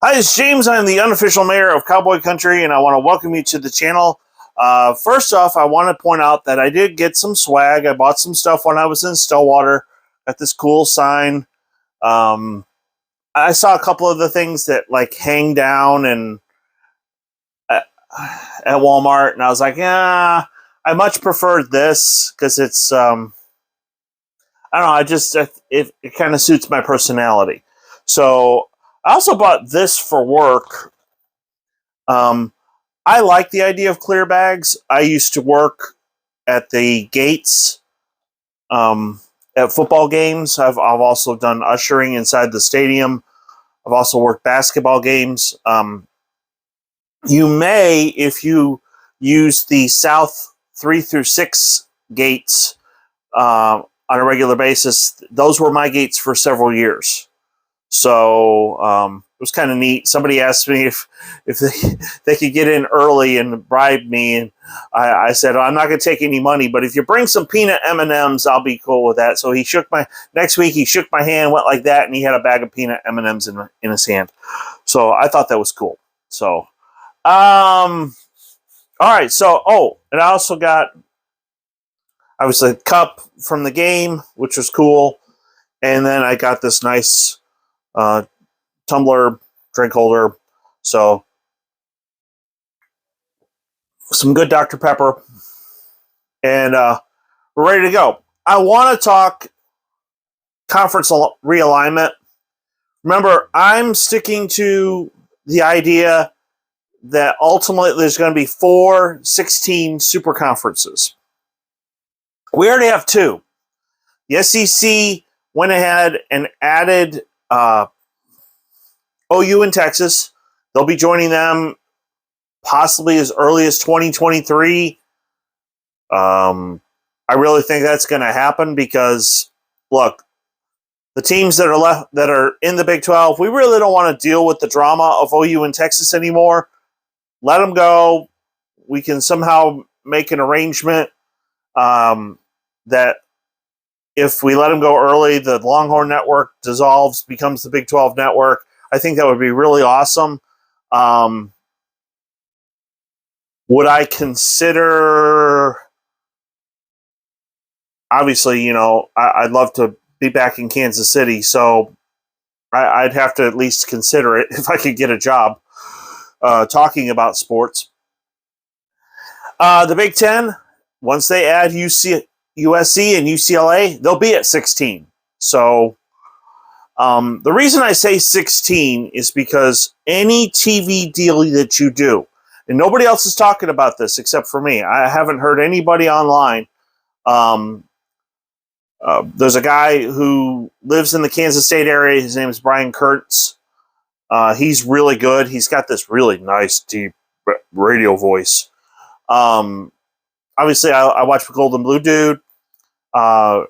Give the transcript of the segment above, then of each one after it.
Hi, it's James. I'm the unofficial mayor of Cowboy Country, and I want to welcome you to the channel. First off, I want to point out that I did get some swag. I bought some stuff when I was in Stillwater. Got this cool sign. I saw a couple of the things that like hang down and at Walmart, and I was like, yeah, I much prefer this because it's I don't know. It kind of suits my personality. So I also bought this for work. I like the idea of clear bags. I used to work at the gates at football games. I've also done ushering inside the stadium. I've also worked basketball games. You may, if you use the South 3 through 6 gates on a regular basis, those were my gates for several years. So it was kind of neat. Somebody asked me if they could get in early and bribe me, and I said, I'm not going to take any money, but if you bring some peanut M&Ms, I'll be cool with that. So next week he shook my hand, went like that, and he had a bag of peanut M&Ms in his hand. So I thought that was cool. So, all right. So, and I also got, obviously, a cup from the game, which was cool. And then I got this nice tumbler, drink holder. So some good Dr. Pepper. And we're ready to go. I want to talk conference realignment. Remember, I'm sticking to the idea that ultimately there's going to be 16 Superconferences. We already have 2. The SEC went ahead and added OU in Texas. They'll be joining them possibly as early as 2023. I really think that's going to happen because, look, the teams that are in the Big 12, we really don't want to deal with the drama of OU in Texas anymore. Let them go. We can somehow make an arrangement that if we let them go early, the Longhorn Network dissolves, becomes the Big 12 Network. I think that would be really awesome. Would I consider, obviously, I'd love to be back in Kansas City, so I'd have to at least consider it if I could get a job talking about sports. The Big Ten, once they add USC and UCLA, they'll be at 16. So the reason I say 16 is because any TV deal that you do, and nobody else is talking about this except for me. I haven't heard anybody online. There's a guy who lives in the Kansas State area. His name is Brian Kurtz. He's really good. He's got this really nice, deep radio voice. Obviously, I watch the Golden Blue Dude. I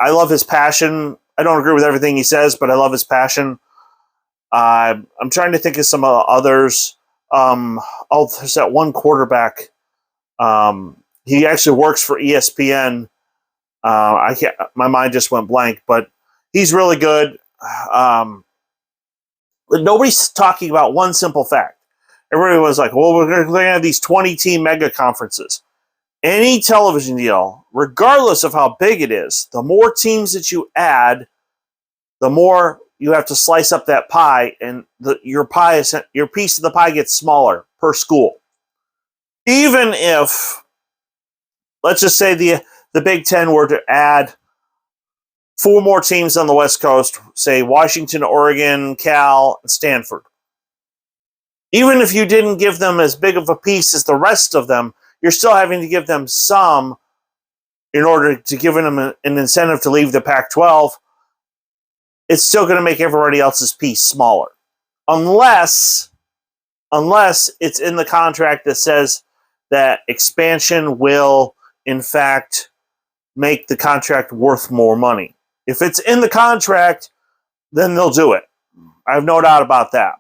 love his passion. I don't agree with everything he says, but I love his passion. I'm trying to think of some others. There's that one quarterback. He actually works for ESPN. My mind just went blank, but he's really good. But nobody's talking about one simple fact. Everybody was like, well, we're going to have these 20-team mega conferences. Any television deal, regardless of how big it is, the more teams that you add, the more you have to slice up that pie, and your piece of the pie gets smaller per school. Even if, let's just say the Big Ten were to add 4 more teams on the West Coast, say Washington, Oregon, Cal, and Stanford. Even if you didn't give them as big of a piece as the rest of them, you're still having to give them some in order to give them an incentive to leave the Pac-12. It's still going to make everybody else's piece smaller. Unless it's in the contract that says that expansion will, in fact, make the contract worth more money. If it's in the contract, then they'll do it. I have no doubt about that.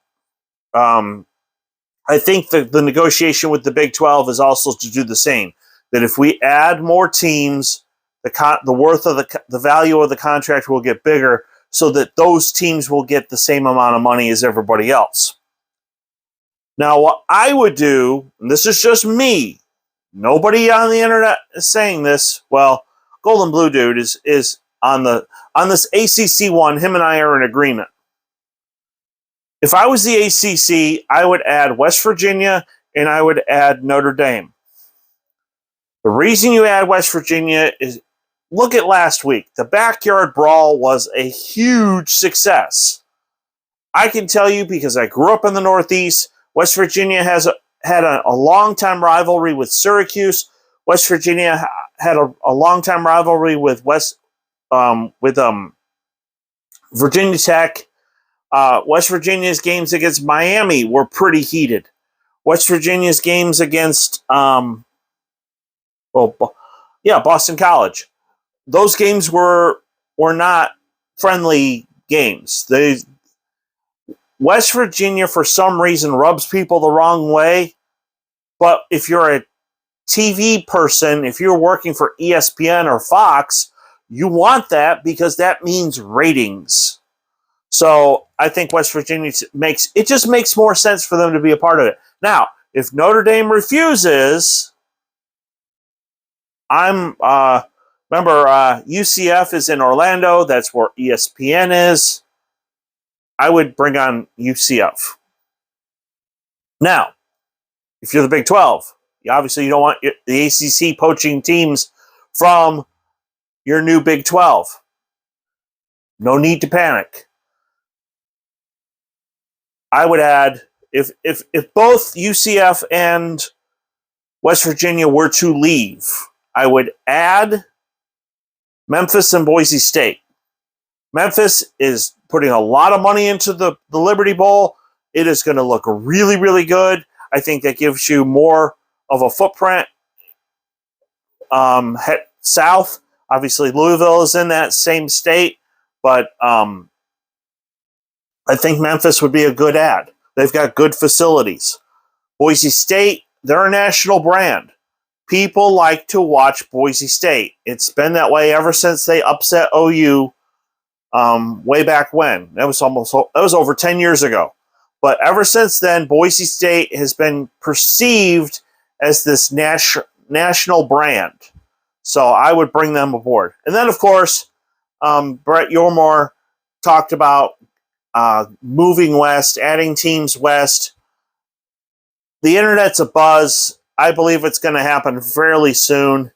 I think that the negotiation with the Big 12 is also to do the same. That if we add more teams, the worth of the value of the contract will get bigger, so that those teams will get the same amount of money as everybody else. Now, what I would do, and this is just me, nobody on the internet is saying this. Well, Golden Blue Dude is on this ACC one. Him and I are in agreement. If I was the ACC, I would add West Virginia and I would add Notre Dame. The reason you add West Virginia is, look at last week. The backyard brawl was a huge success. I can tell you because I grew up in the Northeast. West Virginia had a long-time rivalry with Syracuse. West Virginia had a long-time rivalry with Virginia Tech. West Virginia's games against Miami were pretty heated. West Virginia's games against Boston College. Those games were not friendly games. West Virginia, for some reason, rubs people the wrong way. But if you're a TV person, if you're working for ESPN or Fox, you want that because that means ratings. So I think West Virginia just makes more sense for them to be a part of it. Now, if Notre Dame refuses, remember UCF is in Orlando. That's where ESPN is. I would bring on UCF. Now, if you're the Big 12, obviously you don't want the ACC poaching teams from your new Big 12. No need to panic. I would add, if both UCF and West Virginia were to leave, I would add Memphis and Boise State. Memphis is putting a lot of money into the Liberty Bowl. It is going to look really, really good. I think that gives you more of a footprint. South, obviously Louisville is in that same state, but I think Memphis would be a good add. They've got good facilities. Boise State, they're a national brand. People like to watch Boise State. It's been that way ever since they upset OU way back when. That was over 10 years ago. But ever since then, Boise State has been perceived as this national brand. So I would bring them aboard. And then, of course, Brett Yormore talked about moving west, adding teams west. The internet's abuzz. I believe it's going to happen fairly soon.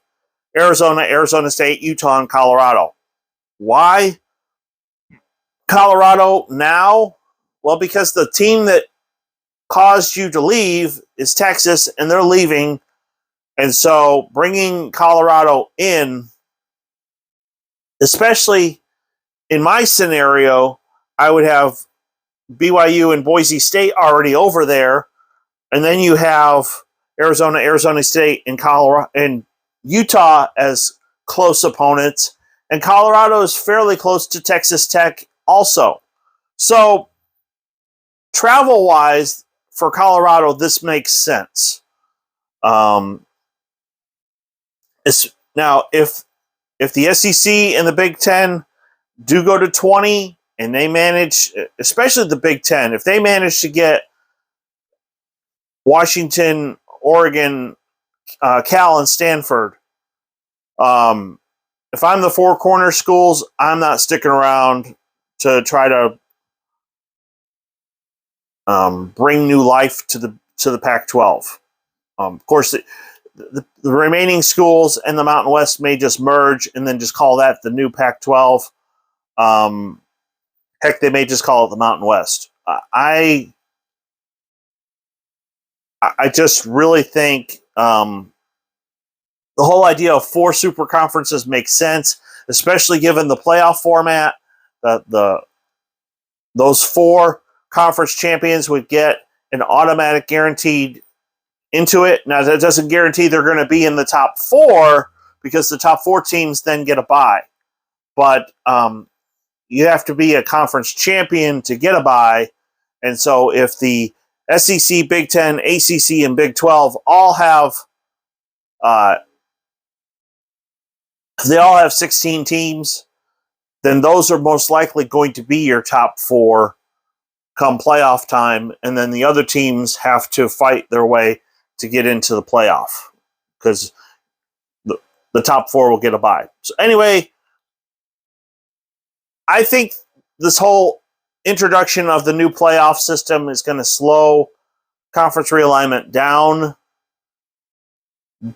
Arizona, Arizona State, Utah, and Colorado. Why Colorado now? Well, because the team that caused you to leave is Texas, and they're leaving. And so bringing Colorado in, especially in my scenario, I would have BYU and Boise State already over there. And then you have Arizona, Arizona State, and Colorado and Utah as close opponents. And Colorado is fairly close to Texas Tech also. So travel-wise, for Colorado, this makes sense. Now, if the SEC and the Big Ten do go to 20, and they manage, especially the Big Ten, if they manage to get Washington, Oregon, Cal, and Stanford, if I'm the Four Corner schools, I'm not sticking around to try to bring new life to the Pac-12. Of course, the remaining schools and the Mountain West may just merge and then just call that the new Pac-12. Heck, they may just call it the Mountain West. I just really think the whole idea of 4 super conferences makes sense, especially given the playoff format. Those 4 conference champions would get an automatic guaranteed into it. Now, that doesn't guarantee they're going to be in the top 4 because the top 4 teams then get a bye. But you have to be a conference champion to get a bye. And so if the SEC, Big Ten, ACC, and Big 12 all have 16 teams, then those are most likely going to be your top 4 come playoff time, and then the other teams have to fight their way to get into the playoff because the top 4 will get a bye. So anyway, I think this whole introduction of the new playoff system is going to slow conference realignment down,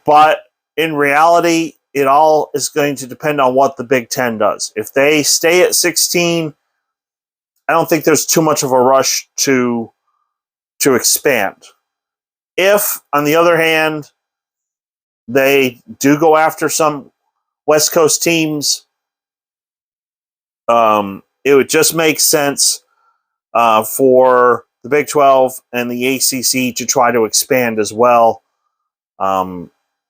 but in reality, it all is going to depend on what the Big Ten does. If they stay at 16, I don't think there's too much of a rush to expand. If, on the other hand, they do go after some West Coast teams, it would just make sense for the Big 12 and the ACC to try to expand as well.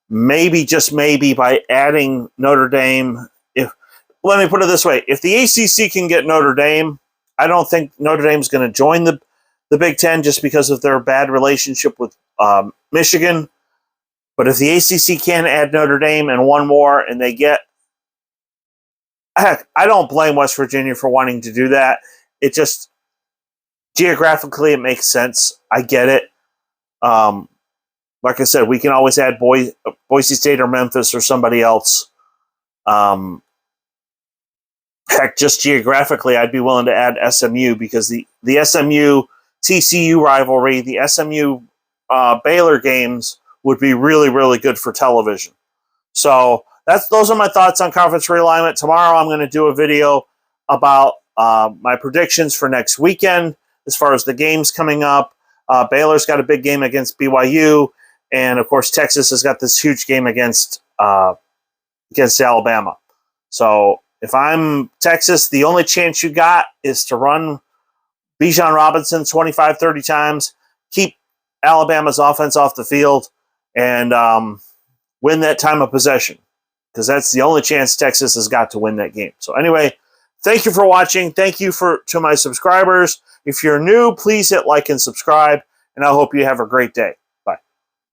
Maybe, just maybe, by adding Notre Dame. Let me put it this way. If the ACC can get Notre Dame, I don't think Notre Dame's going to join the Big Ten just because of their bad relationship with Michigan. But if the ACC can add Notre Dame and one more, and they get... Heck, I don't blame West Virginia for wanting to do that. It just... Geographically, it makes sense. I get it. Like I said, we can always add Boise State or Memphis or somebody else. Heck, just geographically, I'd be willing to add SMU because the SMU-TCU rivalry, the SMU-Baylor games would be really, really good for television. So those are my thoughts on conference realignment. Tomorrow I'm going to do a video about my predictions for next weekend as far as the games coming up. Baylor's got a big game against BYU. And, of course, Texas has got this huge game against Alabama. So if I'm Texas, the only chance you got is to run Bijan Robinson 25, 30 times, keep Alabama's offense off the field, and win that time of possession, because that's the only chance Texas has got to win that game. So anyway, thank you for watching. Thank you to my subscribers. If you're new, please hit like and subscribe, and I hope you have a great day.